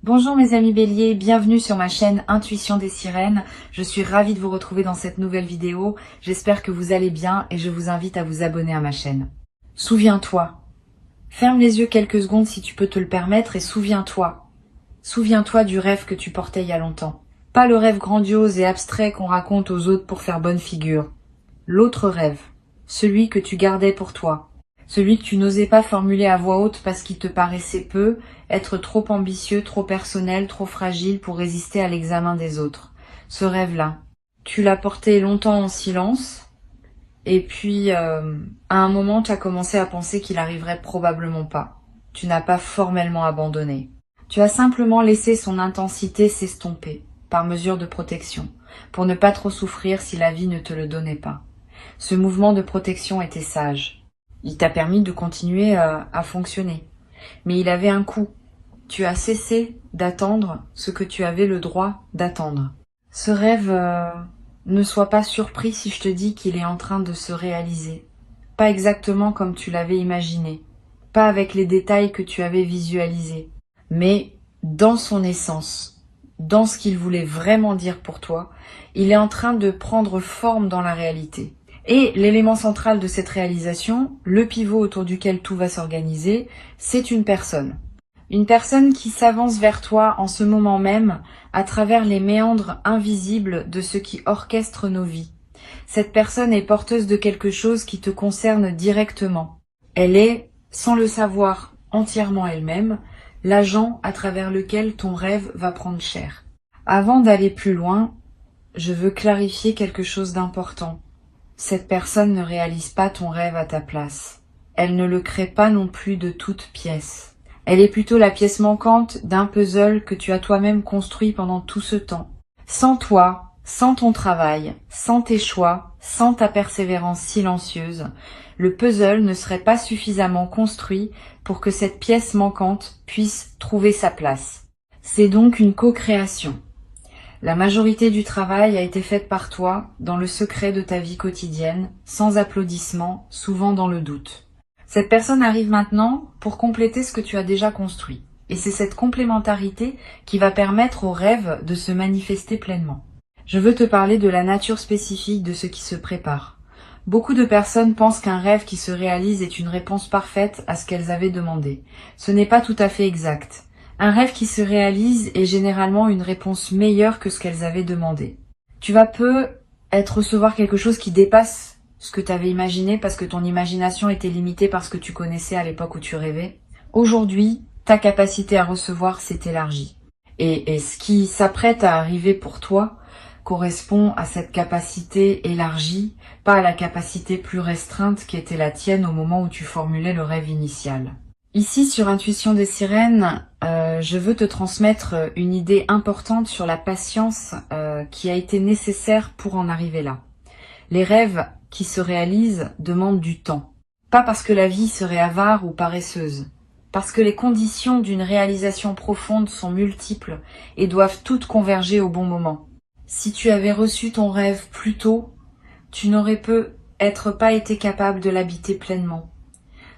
Bonjour mes amis béliers, bienvenue sur ma chaîne Intuition des sirènes. Je suis ravie de vous retrouver dans cette nouvelle vidéo. J'espère que vous allez bien et je vous invite à vous abonner à ma chaîne. Souviens-toi. Ferme les yeux quelques secondes si tu peux te le permettre et souviens-toi. Souviens-toi du rêve que tu portais il y a longtemps. Pas le rêve grandiose et abstrait qu'on raconte aux autres pour faire bonne figure. L'autre rêve. Celui que tu gardais pour toi. Celui que tu n'osais pas formuler à voix haute parce qu'il te paraissait peu, être trop ambitieux, trop personnel, trop fragile pour résister à l'examen des autres. Ce rêve-là, tu l'as porté longtemps en silence, et puis à un moment tu as commencé à penser qu'il arriverait probablement pas. Tu n'as pas formellement abandonné. Tu as simplement laissé son intensité s'estomper, par mesure de protection, pour ne pas trop souffrir si la vie ne te le donnait pas. Ce mouvement de protection était sage. Il t'a permis de continuer à fonctionner. Mais il avait un coût. Tu as cessé d'attendre ce que tu avais le droit d'attendre. Ce rêve, ne sois pas surpris si je te dis qu'il est en train de se réaliser. Pas exactement comme tu l'avais imaginé. Pas avec les détails que tu avais visualisés. Mais dans son essence, dans ce qu'il voulait vraiment dire pour toi, il est en train de prendre forme dans la réalité. Et l'élément central de cette réalisation, le pivot autour duquel tout va s'organiser, c'est une personne. Une personne qui s'avance vers toi en ce moment même à travers les méandres invisibles de ce qui orchestre nos vies. Cette personne est porteuse de quelque chose qui te concerne directement. Elle est, sans le savoir entièrement elle-même, l'agent à travers lequel ton rêve va prendre chair. Avant d'aller plus loin, je veux clarifier quelque chose d'important. Cette personne ne réalise pas ton rêve à ta place. Elle ne le crée pas non plus de toutes pièces. Elle est plutôt la pièce manquante d'un puzzle que tu as toi-même construit pendant tout ce temps. Sans toi, sans ton travail, sans tes choix, sans ta persévérance silencieuse, le puzzle ne serait pas suffisamment construit pour que cette pièce manquante puisse trouver sa place. C'est donc une co-création. La majorité du travail a été faite par toi, dans le secret de ta vie quotidienne, sans applaudissements, souvent dans le doute. Cette personne arrive maintenant pour compléter ce que tu as déjà construit. Et c'est cette complémentarité qui va permettre au rêve de se manifester pleinement. Je veux te parler de la nature spécifique de ce qui se prépare. Beaucoup de personnes pensent qu'un rêve qui se réalise est une réponse parfaite à ce qu'elles avaient demandé. Ce n'est pas tout à fait exact. Un rêve qui se réalise est généralement une réponse meilleure que ce qu'elles avaient demandé. Tu vas peut-être recevoir quelque chose qui dépasse ce que tu avais imaginé parce que ton imagination était limitée par ce que tu connaissais à l'époque où tu rêvais. Aujourd'hui, ta capacité à recevoir s'est élargie. Et ce qui s'apprête à arriver pour toi correspond à cette capacité élargie, pas à la capacité plus restreinte qui était la tienne au moment où tu formulais le rêve initial. Ici, sur Intuition des sirènes, je veux te transmettre une idée importante sur la patience qui a été nécessaire pour en arriver là. Les rêves qui se réalisent demandent du temps. Pas parce que la vie serait avare ou paresseuse, parce que les conditions d'une réalisation profonde sont multiples et doivent toutes converger au bon moment. Si tu avais reçu ton rêve plus tôt, tu n'aurais peut-être pas été capable de l'habiter pleinement.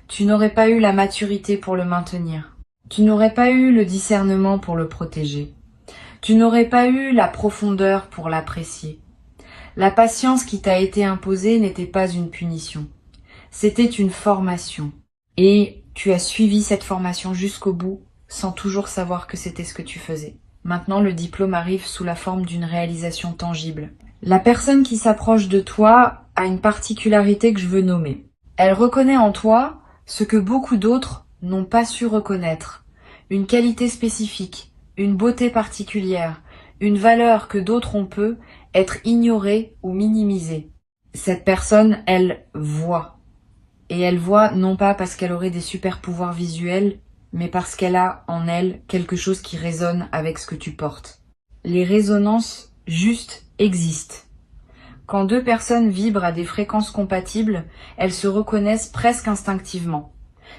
Tu n'aurais pas eu la maturité pour le maintenir. Tu n'aurais pas eu le discernement pour le protéger. Tu n'aurais pas eu la profondeur pour l'apprécier. La patience qui t'a été imposée n'était pas une punition. C'était une formation. Et tu as suivi cette formation jusqu'au bout, sans toujours savoir que c'était ce que tu faisais. Maintenant, le diplôme arrive sous la forme d'une réalisation tangible. La personne qui s'approche de toi a une particularité que je veux nommer. Elle reconnaît en toi ce que beaucoup d'autres n'ont pas su reconnaître. Une qualité spécifique, une beauté particulière, une valeur que d'autres ont peu être ignorée ou minimisée. Cette personne, elle voit. Et elle voit non pas parce qu'elle aurait des super pouvoirs visuels, mais parce qu'elle a en elle quelque chose qui résonne avec ce que tu portes. Les résonances justes existent. Quand deux personnes vibrent à des fréquences compatibles, elles se reconnaissent presque instinctivement.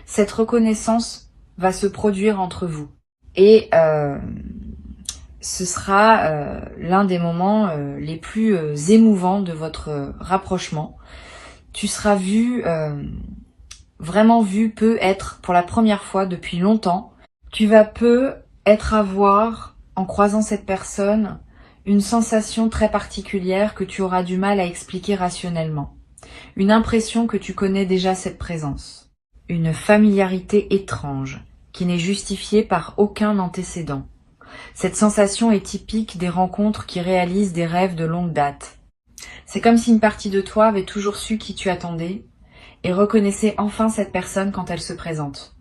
Cette reconnaissance va se produire entre vous. Et ce sera l'un des moments les plus émouvants de votre rapprochement. Tu seras vraiment vu peut-être pour la première fois depuis longtemps. Tu vas être à voir, en croisant cette personne, une sensation très particulière que tu auras du mal à expliquer rationnellement. Une impression que tu connais déjà cette présence. Une familiarité étrange, qui n'est justifiée par aucun antécédent. Cette sensation est typique des rencontres qui réalisent des rêves de longue date. C'est comme si une partie de toi avait toujours su qui tu attendais et reconnaissait enfin cette personne quand elle se présente.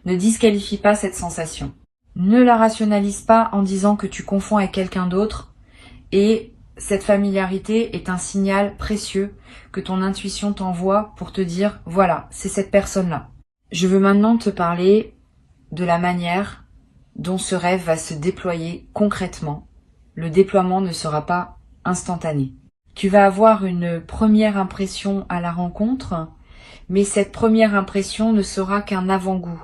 Ne disqualifie pas cette sensation. Ne la rationalise pas en disant que tu confonds avec quelqu'un d'autre et cette familiarité est un signal précieux que ton intuition t'envoie pour te dire « Voilà, c'est cette personne-là ». Je veux maintenant te parler de la manière dont ce rêve va se déployer concrètement. Le déploiement ne sera pas instantané. Tu vas avoir une première impression à la rencontre, mais cette première impression ne sera qu'un avant-goût.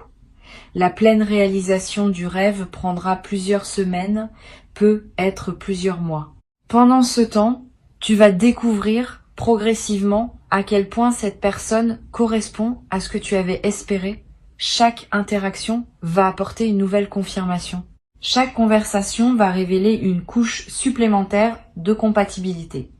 La pleine réalisation du rêve prendra plusieurs semaines, peut être plusieurs mois. Pendant ce temps, tu vas découvrir progressivement à quel point cette personne correspond à ce que tu avais espéré. Chaque interaction va apporter une nouvelle confirmation. Chaque conversation va révéler une couche supplémentaire de compatibilité.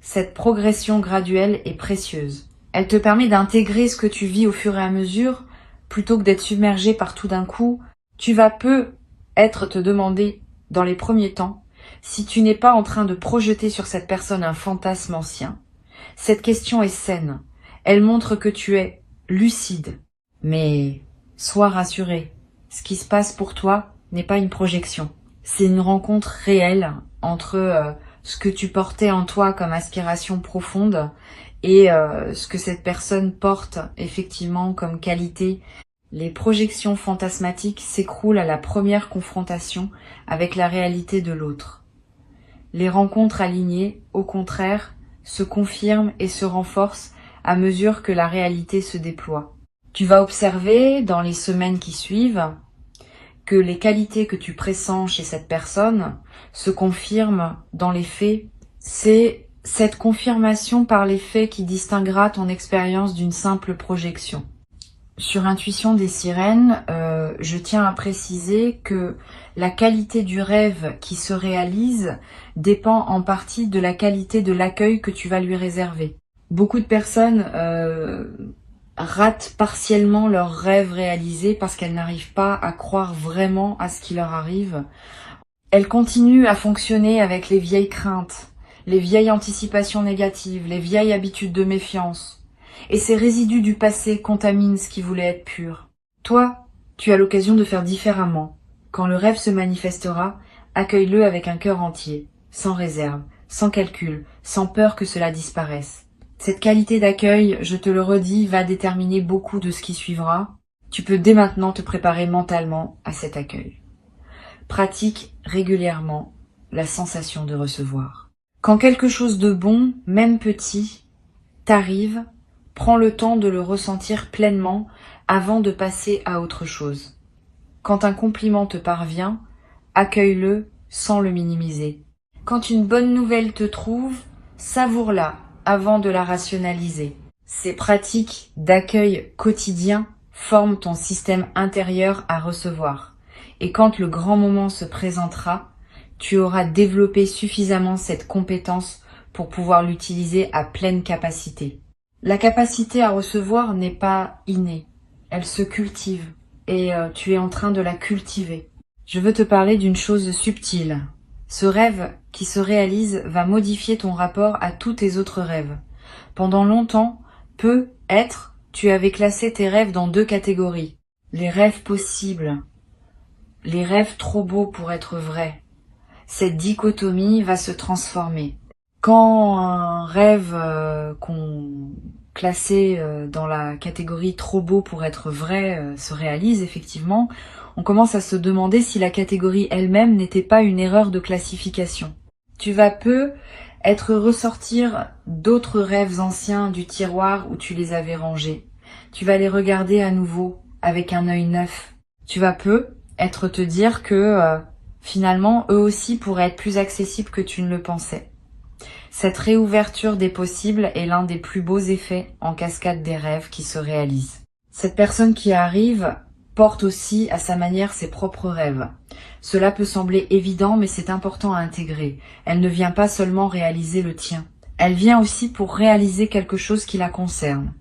Cette progression graduelle est précieuse. Elle te permet d'intégrer ce que tu vis au fur et à mesure, plutôt que d'être submergé par tout d'un coup. Tu vas peut-être te demander, dans les premiers temps, si tu n'es pas en train de projeter sur cette personne un fantasme ancien. Cette question est saine. Elle montre que tu es lucide. Mais sois rassuré, ce qui se passe pour toi n'est pas une projection. C'est une rencontre réelle entre ce que tu portais en toi comme aspiration profonde et ce que cette personne porte effectivement comme qualité. Les projections fantasmatiques s'écroulent à la première confrontation avec la réalité de l'autre. Les rencontres alignées, au contraire, se confirment et se renforcent à mesure que la réalité se déploie. Tu vas observer, dans les semaines qui suivent, que les qualités que tu pressens chez cette personne se confirment dans les faits. C'est cette confirmation par les faits qui distinguera ton expérience d'une simple projection. Sur Intuition des sirènes, je tiens à préciser que la qualité du rêve qui se réalise dépend en partie de la qualité de l'accueil que tu vas lui réserver. Beaucoup de personnes ratent partiellement leurs rêves réalisés parce qu'elles n'arrivent pas à croire vraiment à ce qui leur arrive. Elles continuent à fonctionner avec les vieilles craintes, les vieilles anticipations négatives, les vieilles habitudes de méfiance. Et ces résidus du passé contaminent ce qui voulait être pur. Toi, tu as l'occasion de faire différemment. Quand le rêve se manifestera, accueille-le avec un cœur entier, sans réserve, sans calcul, sans peur que cela disparaisse. Cette qualité d'accueil, je te le redis, va déterminer beaucoup de ce qui suivra. Tu peux dès maintenant te préparer mentalement à cet accueil. Pratique régulièrement la sensation de recevoir. Quand quelque chose de bon, même petit, t'arrive, prends le temps de le ressentir pleinement avant de passer à autre chose. Quand un compliment te parvient, accueille-le sans le minimiser. Quand une bonne nouvelle te trouve, savoure-la avant de la rationaliser. Ces pratiques d'accueil quotidien forment ton système intérieur à recevoir. Et quand le grand moment se présentera, tu auras développé suffisamment cette compétence pour pouvoir l'utiliser à pleine capacité. La capacité à recevoir n'est pas innée, elle se cultive et tu es en train de la cultiver. Je veux te parler d'une chose subtile. Ce rêve qui se réalise va modifier ton rapport à tous tes autres rêves. Pendant longtemps, peut-être, tu avais classé tes rêves dans deux catégories. Les rêves possibles, les rêves trop beaux pour être vrais. Cette dichotomie va se transformer. Quand un rêve qu'on classait dans la catégorie trop beau pour être vrai se réalise effectivement, on commence à se demander si la catégorie elle-même n'était pas une erreur de classification. Tu vas être ressortir d'autres rêves anciens du tiroir où tu les avais rangés. Tu vas les regarder à nouveau avec un œil neuf. Tu vas être te dire que finalement eux aussi pourraient être plus accessibles que tu ne le pensais. Cette réouverture des possibles est l'un des plus beaux effets en cascade des rêves qui se réalisent. Cette personne qui arrive porte aussi à sa manière ses propres rêves. Cela peut sembler évident, mais c'est important à intégrer. Elle ne vient pas seulement réaliser le tien. Elle vient aussi pour réaliser quelque chose qui la concerne.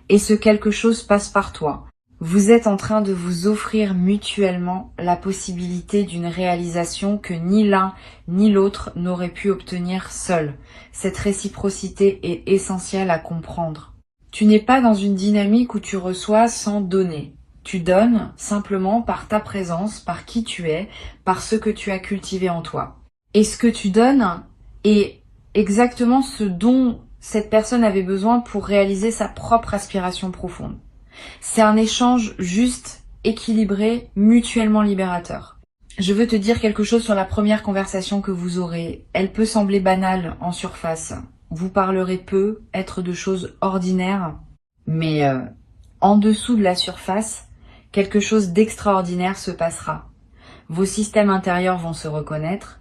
Et ce quelque chose passe par toi. Vous êtes en train de vous offrir mutuellement la possibilité d'une réalisation que ni l'un ni l'autre n'aurait pu obtenir seul. Cette réciprocité est essentielle à comprendre. Tu n'es pas dans une dynamique où tu reçois sans donner. Tu donnes simplement par ta présence, par qui tu es, par ce que tu as cultivé en toi. Et ce que tu donnes est exactement ce dont cette personne avait besoin pour réaliser sa propre aspiration profonde. C'est un échange juste, équilibré, mutuellement libérateur. Je veux te dire quelque chose sur la première conversation que vous aurez. Elle peut sembler banale en surface. Vous parlerez peu, être de choses ordinaires, mais en dessous de la surface, quelque chose d'extraordinaire se passera. Vos systèmes intérieurs vont se reconnaître,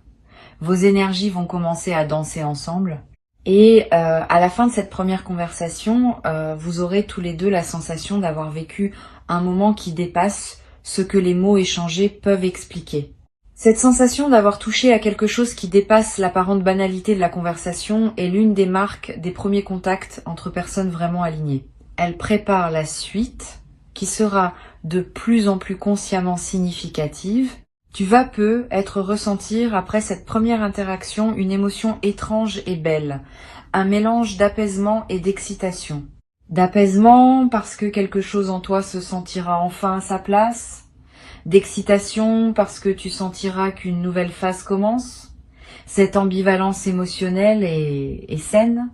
vos énergies vont commencer à danser ensemble, et à la fin de cette première conversation, vous aurez tous les deux la sensation d'avoir vécu un moment qui dépasse ce que les mots échangés peuvent expliquer. Cette sensation d'avoir touché à quelque chose qui dépasse l'apparente banalité de la conversation est l'une des marques des premiers contacts entre personnes vraiment alignées. Elle prépare la suite, qui sera de plus en plus consciemment significative. Tu vas peu être ressentir après cette première interaction une émotion étrange et belle, un mélange d'apaisement et d'excitation. D'apaisement parce que quelque chose en toi se sentira enfin à sa place, d'excitation parce que tu sentiras qu'une nouvelle phase commence. Cette ambivalence émotionnelle est saine.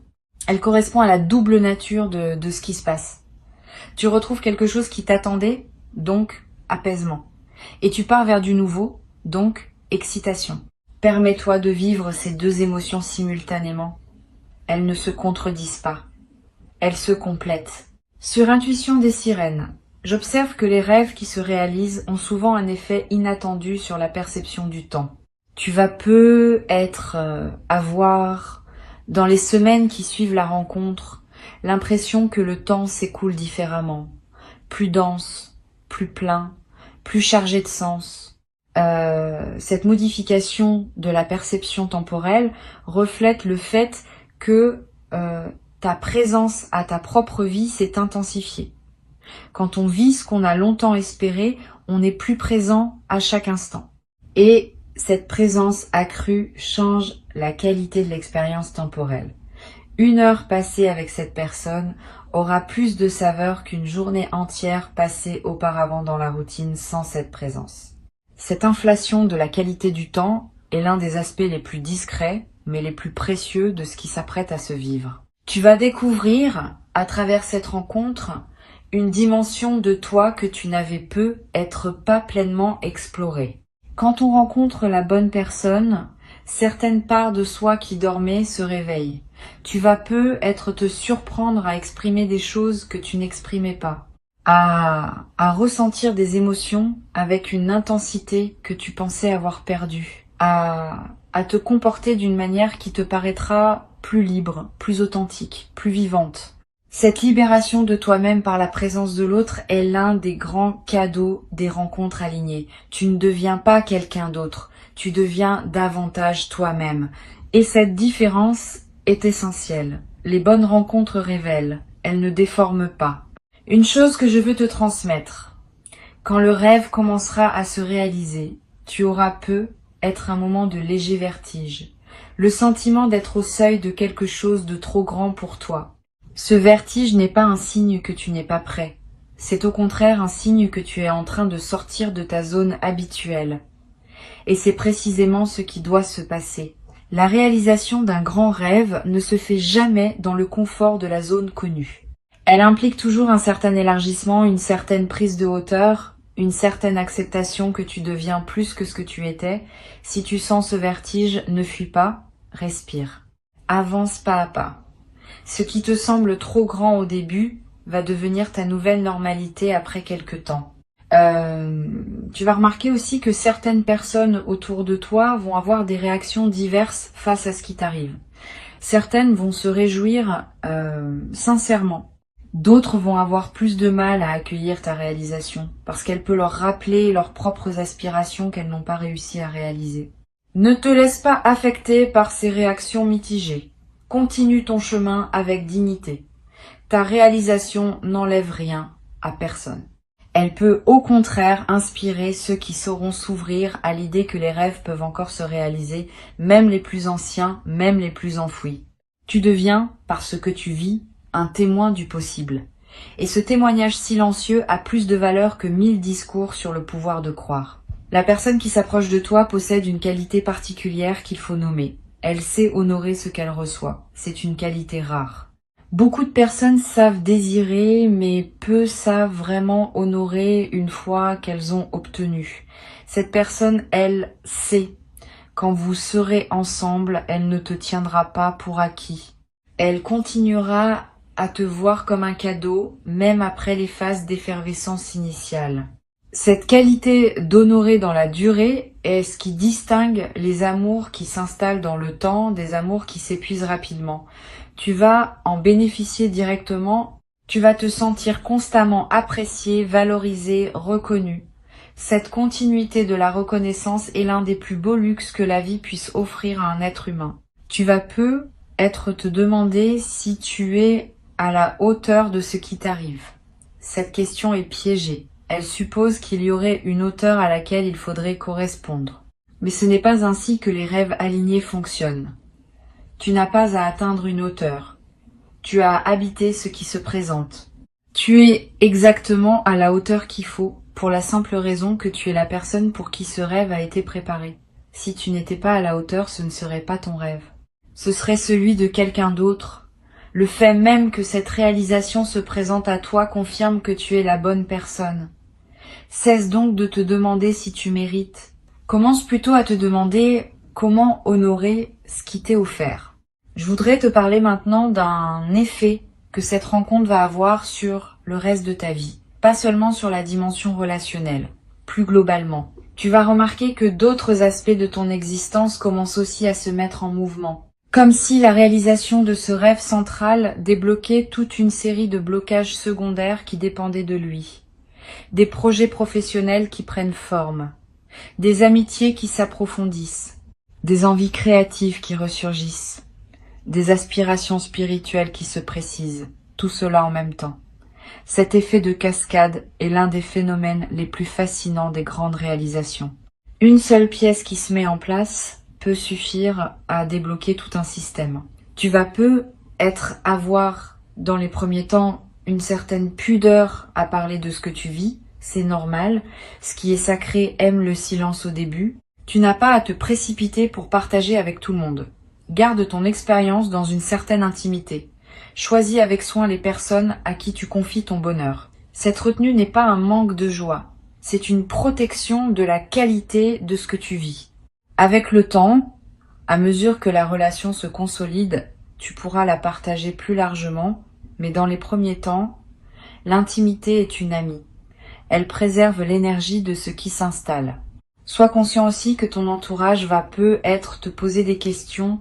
Elle correspond à la double nature de ce qui se passe. Tu retrouves quelque chose qui t'attendait, donc apaisement. Et tu pars vers du nouveau, donc excitation. Permets-toi de vivre ces deux émotions simultanément. Elles ne se contredisent pas. Elles se complètent. Sur Intuition des sirènes, j'observe que les rêves qui se réalisent ont souvent un effet inattendu sur la perception du temps. Tu vas peu avoir, dans les semaines qui suivent la rencontre, l'impression que le temps s'écoule différemment, plus dense, plus plein, plus chargé de sens. Cette modification de la perception temporelle reflète le fait que ta présence à ta propre vie s'est intensifiée. Quand on vit ce qu'on a longtemps espéré, on est plus présent à chaque instant. Et cette présence accrue change la qualité de l'expérience temporelle. 1 heure passée avec cette personne aura plus de saveur qu'une journée entière passée auparavant dans la routine sans cette présence. Cette inflation de la qualité du temps est l'un des aspects les plus discrets, mais les plus précieux de ce qui s'apprête à se vivre. Tu vas découvrir, à travers cette rencontre, une dimension de toi que tu n'avais pu être pas pleinement explorée. Quand on rencontre la bonne personne, certaines parts de soi qui dormaient se réveillent. Tu vas peu te surprendre à exprimer des choses que tu n'exprimais pas, à ressentir des émotions avec une intensité que tu pensais avoir perdue, à te comporter d'une manière qui te paraîtra plus libre, plus authentique, plus vivante. Cette libération de toi-même par la présence de l'autre est l'un des grands cadeaux des rencontres alignées. Tu ne deviens pas quelqu'un d'autre, tu deviens davantage toi-même. Et cette différence est essentielle. Les bonnes rencontres révèlent, elles ne déforment pas. Une chose que je veux te transmettre, quand le rêve commencera à se réaliser, tu auras peu être un moment de léger vertige, le sentiment d'être au seuil de quelque chose de trop grand pour toi. Ce vertige n'est pas un signe que tu n'es pas prêt, c'est au contraire un signe que tu es en train de sortir de ta zone habituelle. Et c'est précisément ce qui doit se passer. La réalisation d'un grand rêve ne se fait jamais dans le confort de la zone connue. Elle implique toujours un certain élargissement, une certaine prise de hauteur, une certaine acceptation que tu deviens plus que ce que tu étais. Si tu sens ce vertige, ne fuis pas, respire. Avance pas à pas. Ce qui te semble trop grand au début va devenir ta nouvelle normalité après quelque temps. Tu vas remarquer aussi que certaines personnes autour de toi vont avoir des réactions diverses face à ce qui t'arrive. Certaines vont se réjouir sincèrement. D'autres vont avoir plus de mal à accueillir ta réalisation, parce qu'elle peut leur rappeler leurs propres aspirations qu'elles n'ont pas réussi à réaliser. Ne te laisse pas affecter par ces réactions mitigées. Continue ton chemin avec dignité. Ta réalisation n'enlève rien à personne. Elle peut au contraire inspirer ceux qui sauront s'ouvrir à l'idée que les rêves peuvent encore se réaliser, même les plus anciens, même les plus enfouis. Tu deviens, par ce que tu vis, un témoin du possible. Et ce témoignage silencieux a plus de valeur que 1000 discours sur le pouvoir de croire. La personne qui s'approche de toi possède une qualité particulière qu'il faut nommer. Elle sait honorer ce qu'elle reçoit. C'est une qualité rare. Beaucoup de personnes savent désirer, mais peu savent vraiment honorer une fois qu'elles ont obtenu. Cette personne, elle sait. Quand vous serez ensemble, elle ne te tiendra pas pour acquis. Elle continuera à te voir comme un cadeau, même après les phases d'effervescence initiale. Cette qualité d'honorer dans la durée est ce qui distingue les amours qui s'installent dans le temps des amours qui s'épuisent rapidement. Tu vas en bénéficier directement, tu vas te sentir constamment apprécié, valorisé, reconnu. Cette continuité de la reconnaissance est l'un des plus beaux luxes que la vie puisse offrir à un être humain. Tu vas peu te demander si tu es à la hauteur de ce qui t'arrive. Cette question est piégée. Elle suppose qu'il y aurait une hauteur à laquelle il faudrait correspondre. Mais ce n'est pas ainsi que les rêves alignés fonctionnent. Tu n'as pas à atteindre une hauteur. Tu as à habiter ce qui se présente. Tu es exactement à la hauteur qu'il faut, pour la simple raison que tu es la personne pour qui ce rêve a été préparé. Si tu n'étais pas à la hauteur, ce ne serait pas ton rêve. Ce serait celui de quelqu'un d'autre. Le fait même que cette réalisation se présente à toi confirme que tu es la bonne personne. Cesse donc de te demander si tu mérites. Commence plutôt à te demander comment honorer ce qui t'est offert. Je voudrais te parler maintenant d'un effet que cette rencontre va avoir sur le reste de ta vie. Pas seulement sur la dimension relationnelle, plus globalement. Tu vas remarquer que d'autres aspects de ton existence commencent aussi à se mettre en mouvement. Comme si la réalisation de ce rêve central débloquait toute une série de blocages secondaires qui dépendaient de lui. Des projets professionnels qui prennent forme, des amitiés qui s'approfondissent, des envies créatives qui ressurgissent, des aspirations spirituelles qui se précisent, tout cela en même temps. Cet effet de cascade est l'un des phénomènes les plus fascinants des grandes réalisations. Une seule pièce qui se met en place peut suffire à débloquer tout un système. Tu vas avoir dans les premiers temps une certaine pudeur à parler de ce que tu vis, c'est normal. Ce qui est sacré aime le silence au début. Tu n'as pas à te précipiter pour partager avec tout le monde. Garde ton expérience dans une certaine intimité. Choisis avec soin les personnes à qui tu confies ton bonheur. Cette retenue n'est pas un manque de joie, c'est une protection de la qualité de ce que tu vis. Avec le temps, à mesure que la relation se consolide, tu pourras la partager plus largement, mais dans les premiers temps, l'intimité est une amie. Elle préserve l'énergie de ce qui s'installe. Sois conscient aussi que ton entourage va te poser des questions.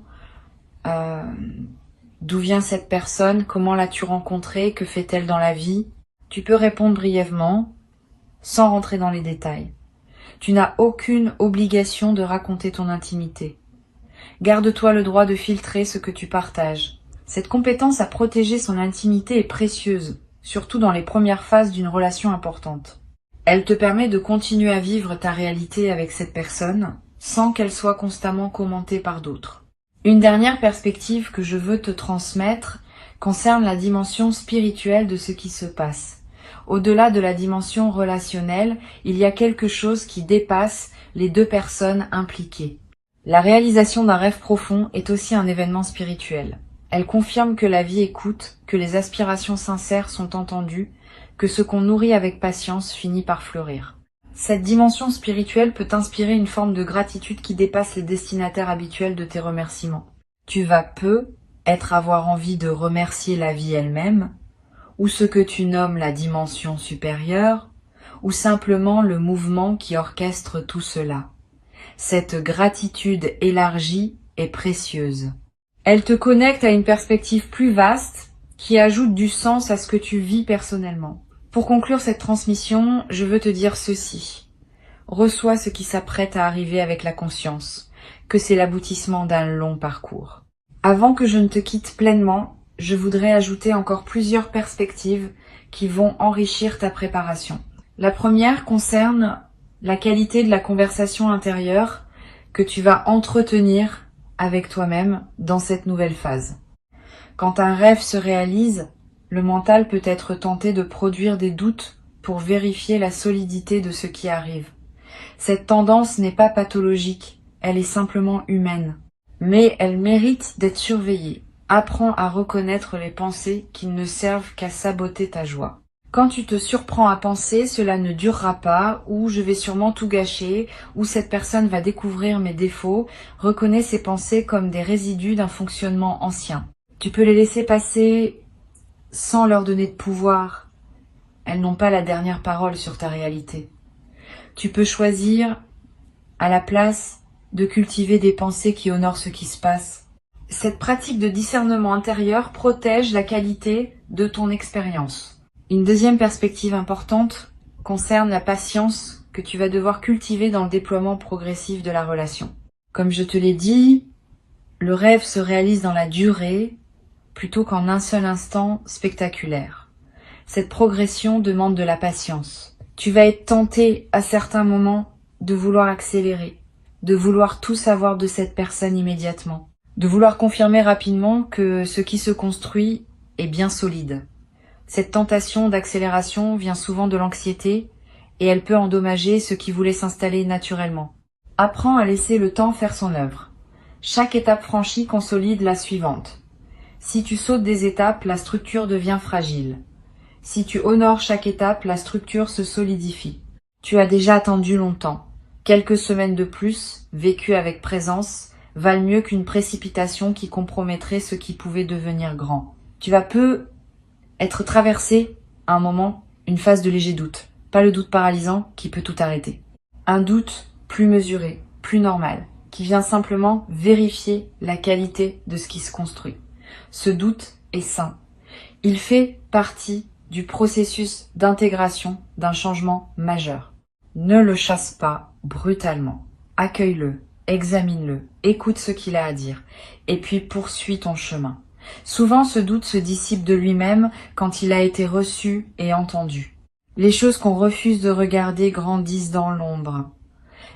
D'où vient cette personne? Comment l'as-tu rencontrée? Que fait-elle dans la vie? Tu peux répondre brièvement, sans rentrer dans les détails. Tu n'as aucune obligation de raconter ton intimité. Garde-toi le droit de filtrer ce que tu partages. Cette compétence à protéger son intimité est précieuse, surtout dans les premières phases d'une relation importante. Elle te permet de continuer à vivre ta réalité avec cette personne, sans qu'elle soit constamment commentée par d'autres. Une dernière perspective que je veux te transmettre concerne la dimension spirituelle de ce qui se passe. Au-delà de la dimension relationnelle, il y a quelque chose qui dépasse les deux personnes impliquées. La réalisation d'un rêve profond est aussi un événement spirituel. Elle confirme que la vie écoute, que les aspirations sincères sont entendues, que ce qu'on nourrit avec patience finit par fleurir. Cette dimension spirituelle peut inspirer une forme de gratitude qui dépasse les destinataires habituels de tes remerciements. Tu vas avoir envie de remercier la vie elle-même, ou ce que tu nommes la dimension supérieure, ou simplement le mouvement qui orchestre tout cela. Cette gratitude élargie est précieuse. Elle te connecte à une perspective plus vaste qui ajoute du sens à ce que tu vis personnellement. Pour conclure cette transmission, je veux te dire ceci. Reçois ce qui s'apprête à arriver avec la conscience, que c'est l'aboutissement d'un long parcours. Avant que je ne te quitte pleinement, je voudrais ajouter encore plusieurs perspectives qui vont enrichir ta préparation. La première concerne la qualité de la conversation intérieure que tu vas entretenir avec toi-même dans cette nouvelle phase. Quand un rêve se réalise, le mental peut être tenté de produire des doutes pour vérifier la solidité de ce qui arrive. Cette tendance n'est pas pathologique, elle est simplement humaine. Mais elle mérite d'être surveillée. Apprends à reconnaître les pensées qui ne servent qu'à saboter ta joie. Quand tu te surprends à penser, cela ne durera pas, ou je vais sûrement tout gâcher, ou cette personne va découvrir mes défauts, reconnais ces pensées comme des résidus d'un fonctionnement ancien. Tu peux les laisser passer sans leur donner de pouvoir. Elles n'ont pas la dernière parole sur ta réalité. Tu peux choisir, à la place, de cultiver des pensées qui honorent ce qui se passe. Cette pratique de discernement intérieur protège la qualité de ton expérience. Une deuxième perspective importante concerne la patience que tu vas devoir cultiver dans le déploiement progressif de la relation. Comme je te l'ai dit, le rêve se réalise dans la durée plutôt qu'en un seul instant spectaculaire. Cette progression demande de la patience. Tu vas être tenté à certains moments de vouloir accélérer, de vouloir tout savoir de cette personne immédiatement, de vouloir confirmer rapidement que ce qui se construit est bien solide. Cette tentation d'accélération vient souvent de l'anxiété et elle peut endommager ce qui voulait s'installer naturellement. Apprends à laisser le temps faire son œuvre. Chaque étape franchie consolide la suivante. Si tu sautes des étapes, la structure devient fragile. Si tu honores chaque étape, la structure se solidifie. Tu as déjà attendu longtemps. Quelques semaines de plus, vécues avec présence, valent mieux qu'une précipitation qui compromettrait ce qui pouvait devenir grand. Tu vas peu être traversé, à un moment, une phase de léger doute. Pas le doute paralysant qui peut tout arrêter. Un doute plus mesuré, plus normal, qui vient simplement vérifier la qualité de ce qui se construit. Ce doute est sain. Il fait partie du processus d'intégration d'un changement majeur. Ne le chasse pas brutalement. Accueille-le, examine-le, écoute ce qu'il a à dire, et puis poursuis ton chemin. Souvent, ce doute se dissipe de lui-même quand il a été reçu et entendu. Les choses qu'on refuse de regarder grandissent dans l'ombre.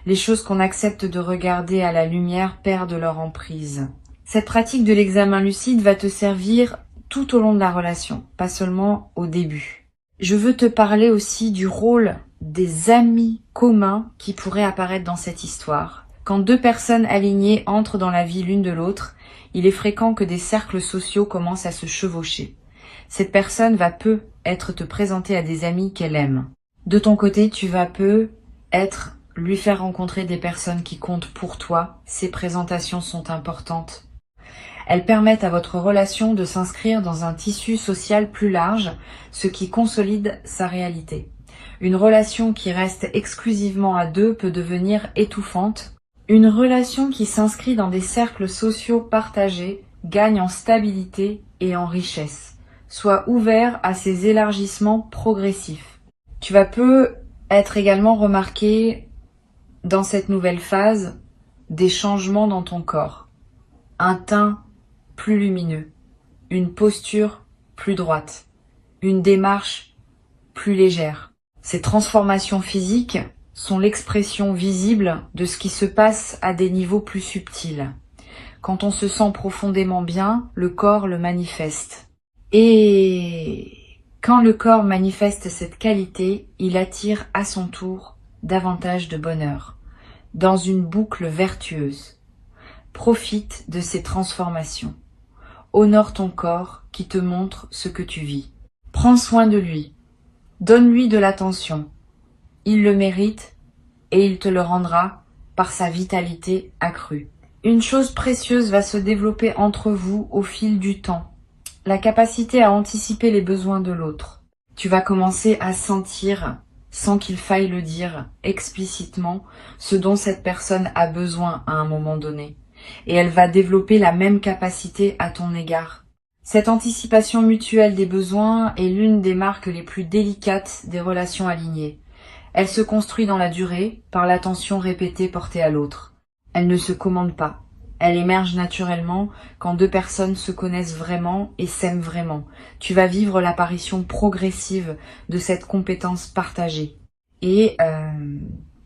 Les choses qu'on accepte de regarder à la lumière perdent leur emprise. Cette pratique de l'examen lucide va te servir tout au long de la relation, pas seulement au début. Je veux te parler aussi du rôle des amis communs qui pourraient apparaître dans cette histoire. Quand deux personnes alignées entrent dans la vie l'une de l'autre, il est fréquent que des cercles sociaux commencent à se chevaucher. Cette personne va peu être te présentée à des amis qu'elle aime. De ton côté, tu vas peu être lui faire rencontrer des personnes qui comptent pour toi. Ces présentations sont importantes. Elles permettent à votre relation de s'inscrire dans un tissu social plus large, ce qui consolide sa réalité. Une relation qui reste exclusivement à deux peut devenir étouffante. Une relation qui s'inscrit dans des cercles sociaux partagés gagne en stabilité et en richesse. Sois ouvert à ces élargissements progressifs. Tu vas peu être également remarqué dans cette nouvelle phase des changements dans ton corps. Un teint plus lumineux, une posture plus droite, une démarche plus légère. Ces transformations physiques sont l'expression visible de ce qui se passe à des niveaux plus subtils. Quand on se sent profondément bien, le corps le manifeste. Et quand le corps manifeste cette qualité, il attire à son tour davantage de bonheur, dans une boucle vertueuse. Profite de ces transformations. Honore ton corps qui te montre ce que tu vis. Prends soin de lui. Donne-lui de l'attention. Il le mérite et il te le rendra par sa vitalité accrue. Une chose précieuse va se développer entre vous au fil du temps. La capacité à anticiper les besoins de l'autre. Tu vas commencer à sentir, sans qu'il faille le dire explicitement, ce dont cette personne a besoin à un moment donné. Et elle va développer la même capacité à ton égard. Cette anticipation mutuelle des besoins est l'une des marques les plus délicates des relations alignées. Elle se construit dans la durée par l'attention répétée portée à l'autre. Elle ne se commande pas. Elle émerge naturellement quand deux personnes se connaissent vraiment et s'aiment vraiment. Tu vas vivre l'apparition progressive de cette compétence partagée. Et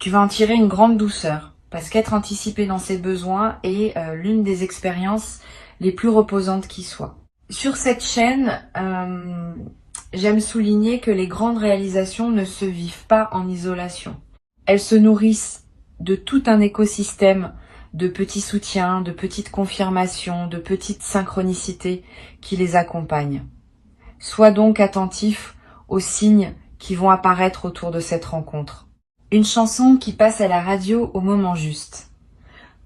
tu vas en tirer une grande douceur, parce qu'être anticipé dans ses besoins est l'une des expériences les plus reposantes qui soient. Sur cette chaîne, j'aime souligner que les grandes réalisations ne se vivent pas en isolation. Elles se nourrissent de tout un écosystème de petits soutiens, de petites confirmations, de petites synchronicités qui les accompagnent. Sois donc attentif aux signes qui vont apparaître autour de cette rencontre. Une chanson qui passe à la radio au moment juste.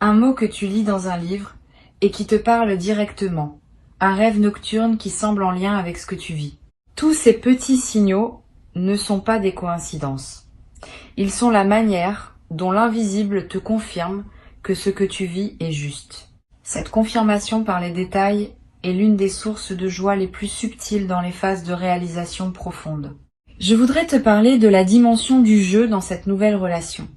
Un mot que tu lis dans un livre et qui te parle directement. Un rêve nocturne qui semble en lien avec ce que tu vis. Tous ces petits signaux ne sont pas des coïncidences. Ils sont la manière dont l'invisible te confirme que ce que tu vis est juste. Cette confirmation par les détails est l'une des sources de joie les plus subtiles dans les phases de réalisation profonde. Je voudrais te parler de la dimension du jeu dans cette nouvelle relation.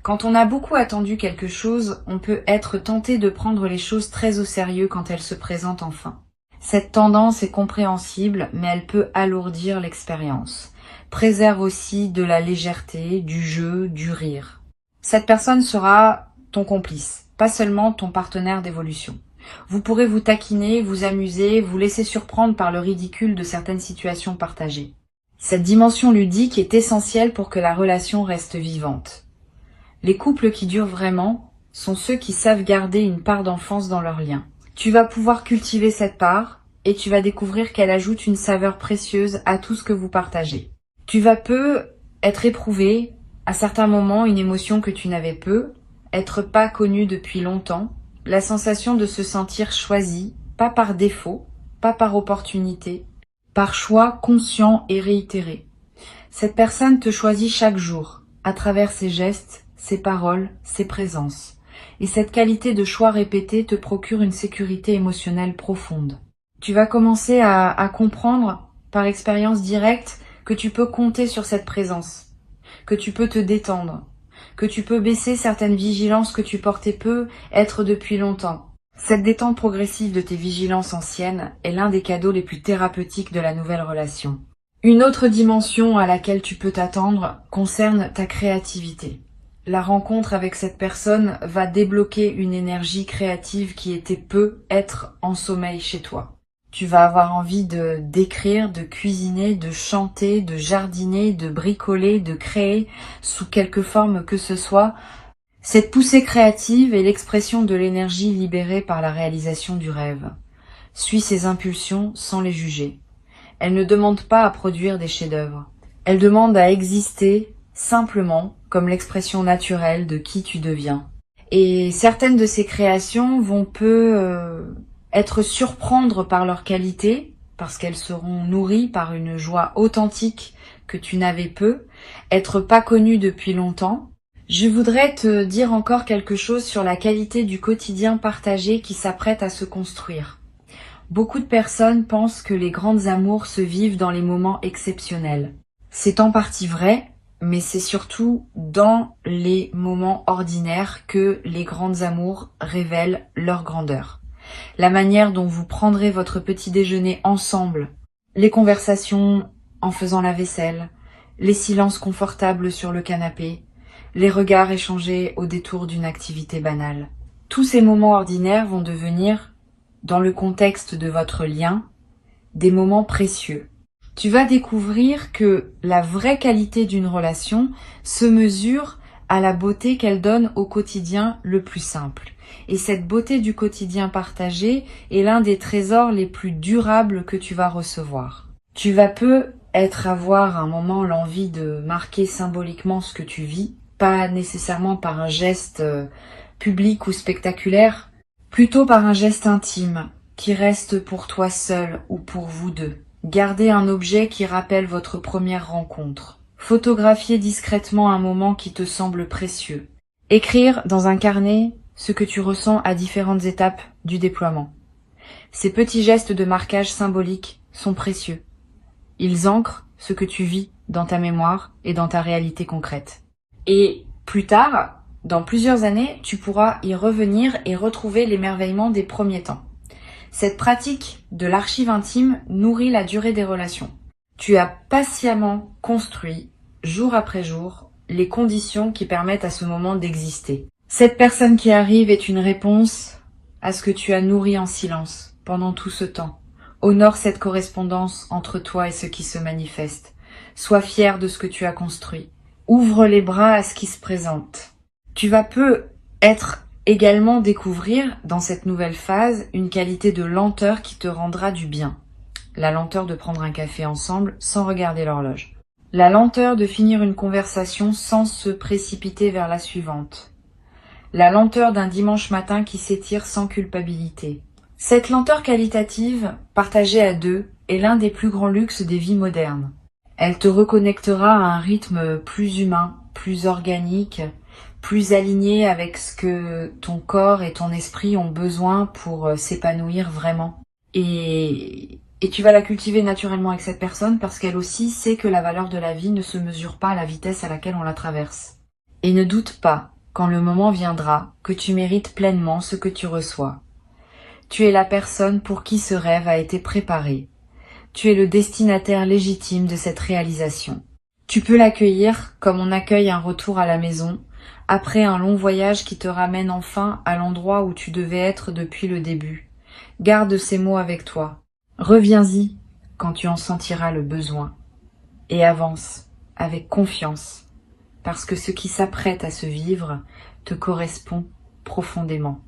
Quand on a beaucoup attendu quelque chose, on peut être tenté de prendre les choses très au sérieux quand elles se présentent enfin. Cette tendance est compréhensible, mais elle peut alourdir l'expérience. Préserve aussi de la légèreté, du jeu, du rire. Cette personne sera ton complice, pas seulement ton partenaire d'évolution. Vous pourrez vous taquiner, vous amuser, vous laisser surprendre par le ridicule de certaines situations partagées. Cette dimension ludique est essentielle pour que la relation reste vivante. Les couples qui durent vraiment sont ceux qui savent garder une part d'enfance dans leur lien. Tu vas pouvoir cultiver cette part et tu vas découvrir qu'elle ajoute une saveur précieuse à tout ce que vous partagez. Tu vas peu être éprouvé, à certains moments, une émotion que tu n'avais peu, être pas connu depuis longtemps, la sensation de se sentir choisi, pas par défaut, pas par opportunité, par choix conscient et réitéré. Cette personne te choisit chaque jour, à travers ses gestes, ses paroles, ses présences. Et cette qualité de choix répété te procure une sécurité émotionnelle profonde. Tu vas commencer à comprendre, par expérience directe, que tu peux compter sur cette présence, que tu peux te détendre, que tu peux baisser certaines vigilances que tu portais peu, être depuis longtemps. Cette détente progressive de tes vigilances anciennes est l'un des cadeaux les plus thérapeutiques de la nouvelle relation. Une autre dimension à laquelle tu peux t'attendre concerne ta créativité. La rencontre avec cette personne va débloquer une énergie créative qui était peu être en sommeil chez toi. Tu vas avoir envie d'écrire, de cuisiner, de chanter, de jardiner, de bricoler, de créer, sous quelque forme que ce soit. Cette poussée créative est l'expression de l'énergie libérée par la réalisation du rêve. Suis ses impulsions sans les juger. Elle ne demande pas à produire des chefs-d'œuvre. Elle demande à exister simplement comme l'expression naturelle de qui tu deviens. Et certaines de ces créations vont être surprendre par leur qualité, parce qu'elles seront nourries par une joie authentique que tu n'avais peu, être pas connues depuis longtemps. Je voudrais te dire encore quelque chose sur la qualité du quotidien partagé qui s'apprête à se construire. Beaucoup de personnes pensent que les grandes amours se vivent dans les moments exceptionnels. C'est en partie vrai, mais c'est surtout dans les moments ordinaires que les grandes amours révèlent leur grandeur. La manière dont vous prendrez votre petit déjeuner ensemble, les conversations en faisant la vaisselle, les silences confortables sur le canapé, les regards échangés au détour d'une activité banale. Tous ces moments ordinaires vont devenir, dans le contexte de votre lien, des moments précieux. Tu vas découvrir que la vraie qualité d'une relation se mesure à la beauté qu'elle donne au quotidien le plus simple. Et cette beauté du quotidien partagé est l'un des trésors les plus durables que tu vas recevoir. Tu vas avoir un moment l'envie de marquer symboliquement ce que tu vis, pas nécessairement par un geste public ou spectaculaire, plutôt par un geste intime qui reste pour toi seul ou pour vous deux. Gardez un objet qui rappelle votre première rencontre. Photographiez discrètement un moment qui te semble précieux. Écrire dans un carnet ce que tu ressens à différentes étapes du déploiement. Ces petits gestes de marquage symbolique sont précieux. Ils ancrent ce que tu vis dans ta mémoire et dans ta réalité concrète. Et plus tard, dans plusieurs années, tu pourras y revenir et retrouver l'émerveillement des premiers temps. Cette pratique de l'archive intime nourrit la durée des relations. Tu as patiemment construit, jour après jour, les conditions qui permettent à ce moment d'exister. Cette personne qui arrive est une réponse à ce que tu as nourri en silence pendant tout ce temps. Honore cette correspondance entre toi et ce qui se manifeste. Sois fier de ce que tu as construit. Ouvre les bras à ce qui se présente. Tu vas peut-être également découvrir dans cette nouvelle phase une qualité de lenteur qui te rendra du bien. La lenteur de prendre un café ensemble sans regarder l'horloge. La lenteur de finir une conversation sans se précipiter vers la suivante. La lenteur d'un dimanche matin qui s'étire sans culpabilité. Cette lenteur qualitative, partagée à deux, est l'un des plus grands luxes des vies modernes. Elle te reconnectera à un rythme plus humain, plus organique, plus aligné avec ce que ton corps et ton esprit ont besoin pour s'épanouir vraiment. Et tu vas la cultiver naturellement avec cette personne parce qu'elle aussi sait que la valeur de la vie ne se mesure pas à la vitesse à laquelle on la traverse. Et ne doute pas, quand le moment viendra, que tu mérites pleinement ce que tu reçois. Tu es la personne pour qui ce rêve a été préparé. Tu es le destinataire légitime de cette réalisation. Tu peux l'accueillir comme on accueille un retour à la maison, après un long voyage qui te ramène enfin à l'endroit où tu devais être depuis le début. Garde ces mots avec toi. Reviens-y quand tu en sentiras le besoin. Et avance avec confiance, parce que ce qui s'apprête à se vivre te correspond profondément.